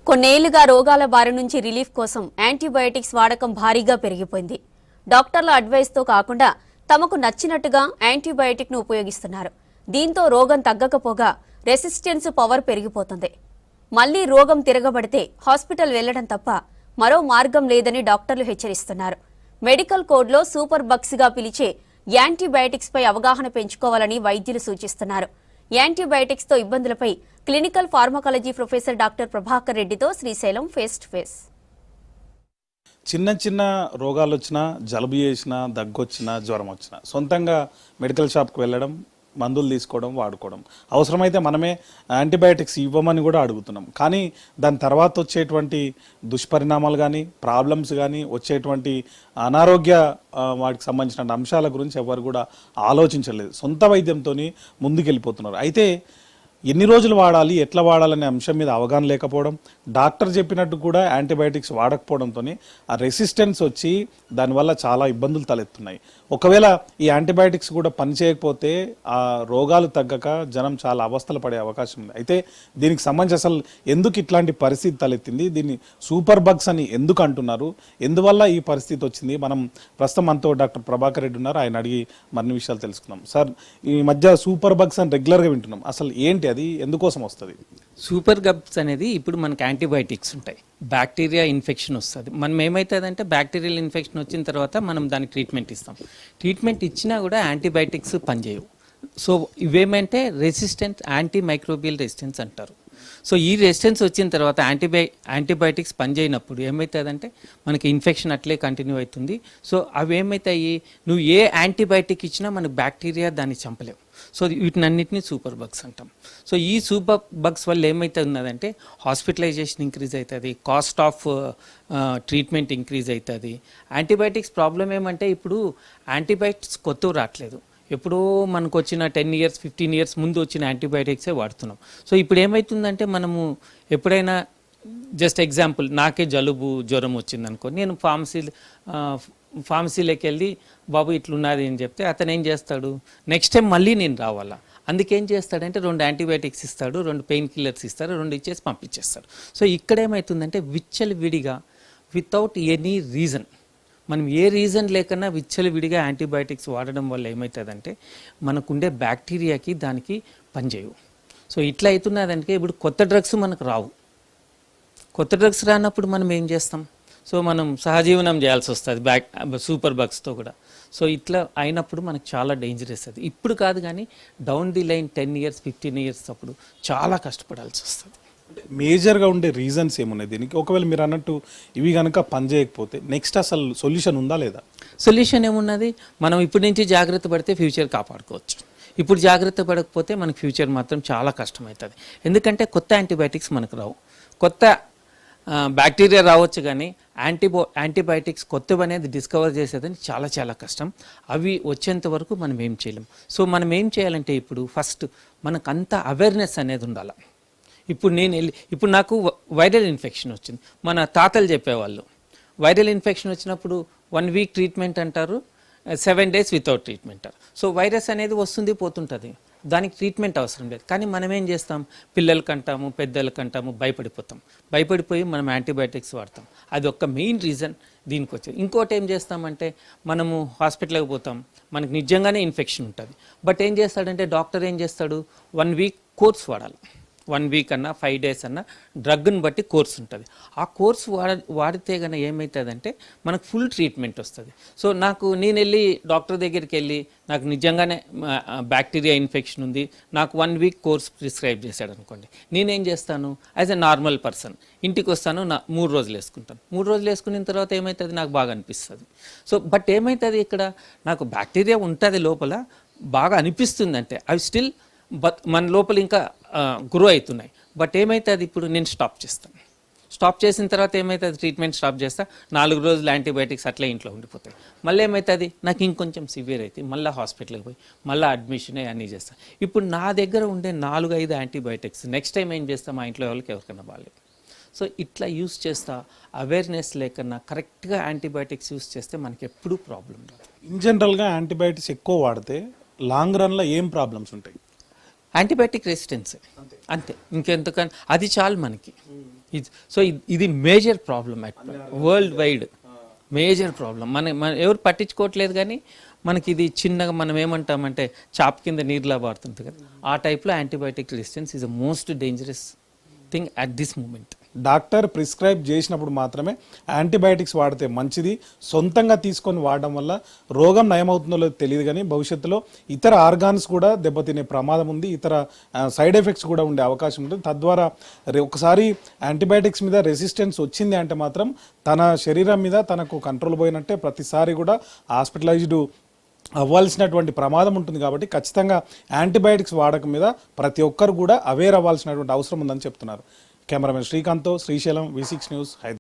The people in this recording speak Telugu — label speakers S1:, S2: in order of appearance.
S1: కొన్నేళ్లుగా రోగాల బారి నుంచి రిలీఫ్ కోసం యాంటీబయాటిక్స్ వాడకం భారీగా పెరిగిపోయింది. డాక్టర్ల అడ్వైస్తో కాకుండా తమకు నచ్చినట్టుగా యాంటీబయాటిక్ ను ఉపయోగిస్తున్నారు. దీంతో రోగం తగ్గకపోగా రెసిస్టెన్స్ పవర్ పెరిగిపోతుంది. మళ్లీ రోగం తిరగబడితే హాస్పిటల్ వెళ్లడం తప్ప మరో మార్గం లేదని డాక్టర్లు హెచ్చరిస్తున్నారు. మెడికల్ కోడ్లో సూపర్ బగ్స్ గా పిలిచే యాంటీబయాటిక్స్ పై అవగాహన పెంచుకోవాలని వైద్యులు సూచిస్తున్నారు. యాంటీబయాటిక్స్ తో ఇబ్బందులపై clinical pharmacology professor doctor Prabhakar రెడ్డితో శ్రీశైలం ఫేస్ టు ఫేస్.
S2: చిన్న చిన్న రోగాలు వచ్చినా, జలుబు చేసినా, దగ్గు వచ్చినా, జ్వరం వచ్చినా సొంతంగా మెడికల్ షాప్కి వెళ్ళడం, మందులు తీసుకోవడం, వాడుకోవడం, అవసరమైతే మనమే యాంటీబయాటిక్స్ ఇవ్వమని కూడా అడుగుతున్నాం. కానీ దాని తర్వాత వచ్చేటువంటి దుష్పరిణామాలు కానీ, ప్రాబ్లమ్స్ కానీ, వచ్చేటువంటి అనారోగ్య వాటికి సంబంధించిన అంశాల గురించి ఎవరు కూడా ఆలోచించలేదు. సొంత వైద్యంతో ముందుకెళ్ళిపోతున్నారు. అయితే ఎన్ని రోజులు వాడాలి, ఎట్లా వాడాలనే అంశం మీద అవగాహన లేకపోవడం, డాక్టర్ చెప్పినట్టు కూడా యాంటీబయాటిక్స్ వాడకపోవడంతో ఆ రెసిస్టెన్స్ వచ్చి దానివల్ల చాలా ఇబ్బందులు తలెత్తున్నాయి. ఒకవేళ ఈ యాంటీబయాటిక్స్ కూడా పనిచేయకపోతే ఆ రోగాలు తగ్గక జనం చాలా అవస్థలు పడే అవకాశం ఉంది. అయితే దీనికి సంబంధించి అసలు ఎందుకు ఇట్లాంటి పరిస్థితి తలెత్తింది, దీన్ని సూపర్ బగ్స్ అని ఎందుకు అంటున్నారు, ఎందువల్ల ఈ పరిస్థితి వచ్చింది, మనం ప్రస్తుతం మనతో డాక్టర్ ప్రభాకర్ రెడ్డి ఉన్నారు, ఆయన అడిగి మరిన్ని విషయాలు తెలుసుకుందాం. సార్, ఈ మధ్య సూపర్ బగ్స్ అని రెగ్యులర్గా వింటున్నాం, అసలు ఏంటి అది, ఎందుకోసం వస్తుంది?
S3: సూపర్ బగ్స్ అనేది ఇప్పుడు మనకి యాంటీబయాటిక్స్ ఉంటాయి. బ్యాక్టీరియా ఇన్ఫెక్షన్ వస్తుంది. మనం ఏమవుతుందంటే బ్యాక్టీరియల్ ఇన్ఫెక్షన్ వచ్చిన తర్వాత మనం దానికి ట్రీట్మెంట్ ఇస్తాం. ట్రీట్మెంట్ ఇచ్చినా కూడా యాంటీబయాటిక్స్ పనిచేయవు. సో ఇవేమంటే రెసిస్టెన్స్, యాంటీ మైక్రోబియల్ రెసిస్టెన్స్ అంటారు. సో ఈ రెసిస్టెన్స్ వచ్చిన తర్వాత యాంటీబయాటిక్స్ పనిచేయనప్పుడు ఏమవుతుందంటే మనకి ఇన్ఫెక్షన్ అట్లే కంటిన్యూ అవుతుంది. సో అవి ఏమవుతాయి, నువ్వు ఏ యాంటీబయాటిక్ ఇచ్చినా మనకు బ్యాక్టీరియా దాన్ని చంపలేవు. సో వీటినన్నిటిని సూపర్ బగ్స్ అంటాం. సో ఈ సూపర్ బగ్స్ వల్ల ఏమవుతుందంటే హాస్పిటలైజేషన్ ఇంక్రీజ్ అవుతుంది, కాస్ట్ ఆఫ్ ట్రీట్మెంట్ ఇంక్రీజ్ అవుతుంది. యాంటీబయాటిక్స్ ప్రాబ్లం ఏమంటే ఇప్పుడు యాంటీబయాటిక్స్ కొత్తవి రావట్లేదు. ఎప్పుడో మనకు వచ్చిన 10 years 15 years ముందు వచ్చిన యాంటీబయాటిక్సే వాడుతున్నాం. సో ఇప్పుడు ఏమవుతుందంటే మనము ఎప్పుడైనా జస్ట్ ఎగ్జాంపుల్, నాకే జలుబు జ్వరం వచ్చిందనుకో, నేను ఫార్మసీలోకి వెళ్ళి బాబు ఇట్లున్నది అని చెప్తే అతను ఏం చేస్తాడు, నెక్స్ట్ టైం మళ్ళీ నేను రావాలా, అందుకేం చేస్తాడంటే 2 యాంటీబయాటిక్స్ ఇస్తాడు, 2 పెయిన్ కిల్లర్స్ ఇస్తాడు, 2 ఇచ్చేసి పంపించేస్తాడు. సో ఇక్కడ ఏమవుతుందంటే విచ్చలవిడిగా వితౌట్ ఎనీ రీజన్, మనం ఏ రీజన్ లేకన్నా విచ్చలవిడిగా యాంటీబయాటిక్స్ వాడడం వల్ల ఏమవుతుందంటే మనకుండే బ్యాక్టీరియాకి దానికి పనిచేయవు. సో ఇట్లా అవుతున్నదంటే ఇప్పుడు కొత్త డ్రగ్స్ మనకు రావు. కొత్త డ్రగ్స్ రానప్పుడు మనం ఏం చేస్తాం, సో మనం సహజీవనం చేయాల్సి వస్తుంది సూపర్ బగ్స్తో కూడా. సో ఇట్లా అయినప్పుడు మనకు చాలా డేంజరస్. అది ఇప్పుడు కాదు కానీ down the line 10 years 15 years అప్పుడు చాలా కష్టపడాల్సి వస్తుంది.
S2: మేజర్గా ఉండే రీజన్స్ ఏమున్నాయి దీనికి? ఒకవేళ మీరు అన్నట్టు ఇవి కనుక పనిచేయకపోతే నెక్స్ట్ అసలు సొల్యూషన్ ఉందా లేదా?
S3: సొల్యూషన్ ఏమున్నది, మనం ఇప్పటి నుంచి జాగ్రత్త పడితే ఫ్యూచర్ కాపాడుకోవచ్చు. ఇప్పుడు జాగ్రత్త పడకపోతే మనకు ఫ్యూచర్ మాత్రం చాలా కష్టమవుతుంది. ఎందుకంటే కొత్త యాంటీబయాటిక్స్ మనకు రావు, కొత్త బ్యాక్టీరియా రావచ్చు, కానీ యాంటీబయాటిక్స్ కొత్తవి అనేది డిస్కవర్ చేసేదని చాలా చాలా కష్టం. అవి వచ్చేంత వరకు మనం ఏం చేయలేం. సో మనం ఏం చేయాలంటే ఇప్పుడు ఫస్ట్ మనకంత అవేర్నెస్ అనేది ఉండాలి. ఇప్పుడు నాకు వైరల్ ఇన్ఫెక్షన్ వచ్చింది, మన తాతలు చెప్పేవాళ్ళు వైరల్ ఇన్ఫెక్షన్ వచ్చినప్పుడు 1 week ట్రీట్మెంట్ అంటారు, 7 days వితౌట్ ట్రీట్మెంట్ అంటారు. సో వైరస్ అనేది వస్తుంది పోతుంటుంది, దానికి ట్రీట్మెంట్ అవసరం లేదు. కానీ మనం ఏం చేస్తాం, పిల్లలకంటాము, పెద్దలకంటాము, భయపడిపోయి మనం యాంటీబయాటిక్స్ వాడతాం. అది ఒక మెయిన్ రీజన్ దీనికి వచ్చేది. ఇంకోటి ఏం చేస్తామంటే మనము హాస్పిటల్కి పోతాం, మనకు నిజంగానే ఇన్ఫెక్షన్ ఉంటుంది, బట్ ఏం చేస్తాడంటే డాక్టర్ ఏం చేస్తాడు, 1 week కోర్స్ వాడాలి, 1 week అన్నా 5 days అన్నా డ్రగ్ని బట్టి కోర్స్ ఉంటుంది. ఆ కోర్స్ వాడితే కనుక ఏమవుతుందంటే మనకు ఫుల్ ట్రీట్మెంట్ వస్తుంది. సో నేను వెళ్ళి డాక్టర్ దగ్గరికి వెళ్ళి నాకు నిజంగానే బ్యాక్టీరియా ఇన్ఫెక్షన్ ఉంది, నాకు 1 week కోర్స్ ప్రిస్క్రైబ్ చేశాడు అనుకోండి, నేనేం చేస్తాను, యాజ్ ఎ నార్మల్ పర్సన్ ఇంటికి వస్తాను, 3 రోజులు వేసుకుంటాను. 3 రోజులు వేసుకున్న తర్వాత ఏమవుతుంది, నాకు బాగా అనిపిస్తుంది. సో బట్ ఏమవుతుంది, ఇక్కడ నాకు బ్యాక్టీరియా ఉంటుంది లోపల, బాగా అనిపిస్తుంది అంటే అవి స్టిల్ మన లోపల ఇంకా గ్రో అవుతున్నాయి. బట్ ఏమవుతుంది, ఇప్పుడు నేను స్టాప్ చేస్తాను. స్టాప్ చేసిన తర్వాత ఏమవుతుంది, ట్రీట్మెంట్ స్టాప్ చేస్తా, 4 రోజులు యాంటీబయాటిక్స్ అట్లా ఇంట్లో ఉండిపోతాయి. మళ్ళీ ఏమవుతుంది, నాకు ఇంకొంచెం సివియర్ అయితే మళ్ళీ హాస్పిటల్కి పోయి మళ్ళీ అడ్మిషన్ అన్నీ చేస్తాను. ఇప్పుడు నా దగ్గర ఉండే 4-5 యాంటీబయాటిక్స్ నెక్స్ట్ టైం ఏం చేస్తాం, మా ఇంట్లో వాళ్ళకి ఎవరికైనా బాగాలేదు. సో ఇట్లా యూస్ చేస్తా, అవేర్నెస్ లేకన్నా కరెక్ట్గా యాంటీబయాటిక్స్ యూస్ చేస్తే మనకి ఎప్పుడూ ప్రాబ్లం రాదు.
S2: ఇన్ జనరల్గా యాంటీబయాటిక్స్ ఎక్కువ వాడితే లాంగ్ రన్లో ఏం ప్రాబ్లమ్స్ ఉంటాయి?
S3: యాంటీబయాటిక్ రెసిస్టెన్స్ అంతే, ఇంకెంతకని అది చాలు మనకి. సో ఇది major problem at world wide, major problem. మన ఎవరు పట్టించుకోవట్లేదు, కానీ మనకి ఇది చిన్నగా మనం ఏమంటామంటే చాప్ కింద నీరులా పారుతుంది కదా, ఆ టైప్లో antibiotic resistance is the most dangerous thing at this moment.
S2: Doctor prescribe చేసినప్పుడు మాత్రమే యాంటీబయాటిక్స్ వాడితే మంచిది. సొంతంగా తీసుకొని వాడడం వల్ల రోగం నయమవుతుందో లేదో తెలియదు, కానీ భవిష్యత్తులో ఇతర ఆర్గాన్స్ కూడా దెబ్బతినే ప్రమాదం ఉంది, ఇతర సైడ్ ఎఫెక్ట్స్ కూడా ఉండే అవకాశం ఉంటుంది. తద్వారా ఒకసారి యాంటీబయాటిక్స్ మీద రెసిస్టెన్స్ వచ్చింది అంటే మాత్రం తన శరీరం మీద తనకు కంట్రోల్ పోయినట్టే, ప్రతిసారి కూడా హాస్పిటలైజ్డ్ అవ్వాల్సినటువంటి ప్రమాదం ఉంటుంది. కాబట్టి ఖచ్చితంగా యాంటీబయాటిక్స్ వాడకం మీద ప్రతి ఒక్కరు కూడా అవేర్ అవ్వాల్సినటువంటి అవసరం ఉందని చెప్తున్నారు. కెమెరామెన్ శ్రీకాంత్తో శ్రీశైలం, V6 న్యూస్, హైదరాబాద్.